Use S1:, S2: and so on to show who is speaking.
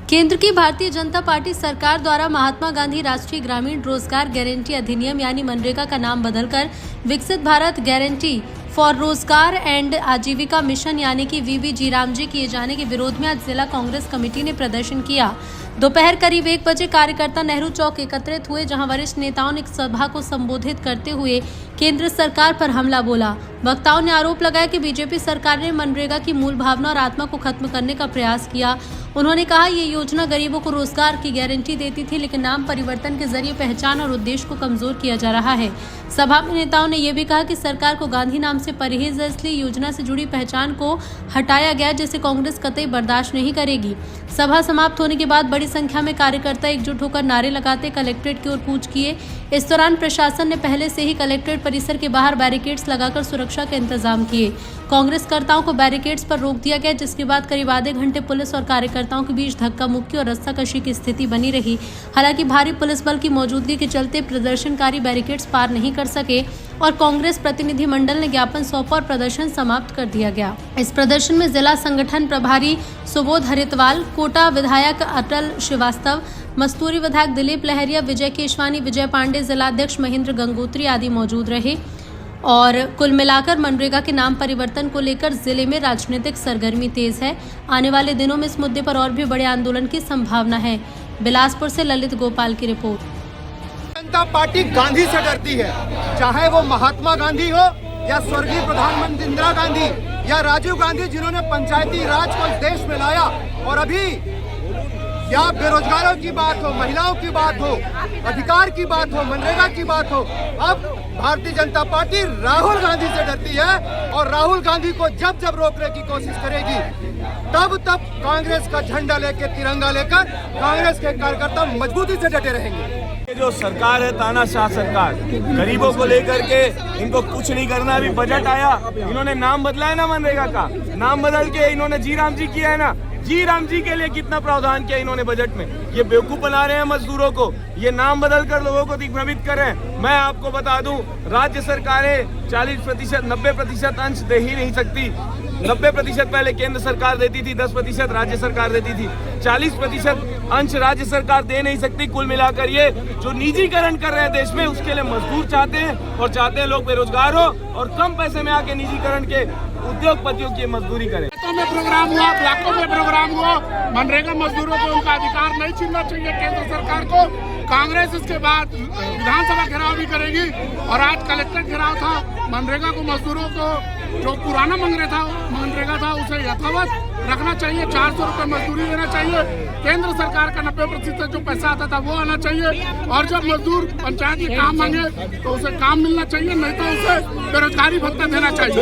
S1: केंद्र की भारतीय जनता पार्टी सरकार द्वारा महात्मा गांधी राष्ट्रीय ग्रामीण रोजगार गारंटी अधिनियम यानी मनरेगा का नाम बदलकर विकसित भारत गारंटी फॉर रोजगार एंड आजीविका मिशन यानी कि वीबी रामजी किए जाने के विरोध में आज जिला कांग्रेस कमेटी ने प्रदर्शन किया। दोपहर करीब 1 बजे कार्यकर्ता नेहरू चौक एकत्रित हुए, जहां वरिष्ठ नेताओं ने एक सभा को संबोधित करते हुए केंद्र सरकार पर हमला बोला। वक्ताओं ने आरोप लगाया कि बीजेपी सरकार ने मनरेगा की मूल भावना और आत्मा को खत्म करने का प्रयास किया। उन्होंने कहा, ये योजना गरीबों को रोजगार की गारंटी देती थी, लेकिन नाम परिवर्तन के जरिए पहचान और उद्देश्य को कमजोर किया जा रहा है। सभा में नेताओं ने यह भी कहा कि सरकार को गांधी नाम से परहेज है, इसलिए योजना से जुड़ी पहचान को हटाया गया, जिसे कांग्रेस कतई बर्दाश्त नहीं करेगी। सभा समाप्त होने के बाद बड़ी संख्या में कार्यकर्ता एकजुट होकर नारे लगाते कलेक्ट्रेट की ओर कूच किए। इस दौरान प्रशासन ने पहले से ही कलेक्ट्रेट परिसर के बाहर बैरिकेड्स लगाकर सुरक्षा के इंतजाम किए। कांग्रेसकर्ताओं को बैरिकेड्स पर रोक दिया गया, जिसके बाद करीब आधे घंटे पुलिस और कार्यकर्ताओं के बीच धक्का मुक्की और रस्साकशी की स्थिति बनी रही। हालांकि भारी पुलिस बल की मौजूदगी के चलते प्रदर्शनकारी बैरिकेड्स पार नहीं कर सके और कांग्रेस प्रतिनिधि मंडल ने ज्ञापन सौंपा और प्रदर्शन समाप्त कर दिया गया। इस प्रदर्शन में जिला संगठन प्रभारी सुबोध हरितवाल, कोटा विधायक अटल श्रीवास्तव, मस्तूरी विधायक दिलीप लहरिया, विजय केशवानी, विजय पांडे, जिलाध्यक्ष महेंद्र गंगोत्री आदि मौजूद रहे। और कुल मिलाकर मनरेगा के नाम परिवर्तन को लेकर जिले में राजनीतिक सरगर्मी तेज है। आने वाले दिनों में इस मुद्दे पर और भी बड़े आंदोलन की संभावना है। बिलासपुर से ललित गोपाल की रिपोर्ट।
S2: जनता पार्टी गांधी से डरती है, चाहे वो महात्मा गांधी हो या स्वर्गीय प्रधानमंत्री इंदिरा गांधी या राजीव गांधी, जिन्होंने पंचायती राज को इस देश में लाया। और अभी या बेरोजगारों की बात हो, महिलाओं की बात हो, अधिकार की बात हो, मनरेगा की बात हो, अब भारतीय जनता पार्टी राहुल गांधी से डरती है। और राहुल गांधी को जब जब रोकने की कोशिश करेगी, तब तब कांग्रेस का झंडा लेकर, तिरंगा लेकर कांग्रेस के कार्यकर्ता मजबूती से डटे रहेंगे।
S3: ये जो सरकार है, तानाशाह सरकार, गरीबों को लेकर के इनको कुछ नहीं करना। अभी बजट आया, इन्होंने नाम बदला है ना मनरेगा का, नाम बदल के इन्होंने जी राम जी किया है ना। जी राम जी के लिए कितना प्रावधान किया इन्होंने बजट में। ये बेवकूफ बना रहे हैं मजदूरों को, ये नाम बदल कर लोगों को दिग्भ्रमित कर रहे हैं। मैं आपको बता दूं, राज्य सरकारें 40%, 90% अंश दे ही नहीं सकती। 90% पहले केंद्र सरकार देती थी, 10% राज्य सरकार देती थी, 40% अंश राज्य सरकार दे नहीं सकती। कुल मिलाकर ये जो निजीकरण कर रहे हैं देश में, उसके लिए मजदूर चाहते हैं और चाहते हैं लोग बेरोजगार हो और कम पैसे में आके निजीकरण के उद्योगपतियों की मजदूरी करें।
S4: में प्रोग्राम हुआ, ब्लॉकों में प्रोग्राम हुआ, मनरेगा मजदूरों को उनका अधिकार नहीं छीनना चाहिए केंद्र सरकार को। कांग्रेस इसके बाद विधानसभा घेराव भी करेगी और आज कलेक्ट्रेट घेराव था। मनरेगा को मजदूरों को जो पुराना मनरेगा था उसे यथावत रखना चाहिए। 400 रुपये मजदूरी देना चाहिए। केंद्र सरकार का 90% जो पैसा आता था वो आना चाहिए। और जब मजदूर पंचायत में काम मांगे तो उसे काम मिलना चाहिए, नहीं तो उसे बेरोजगारी भत्ता देना चाहिए।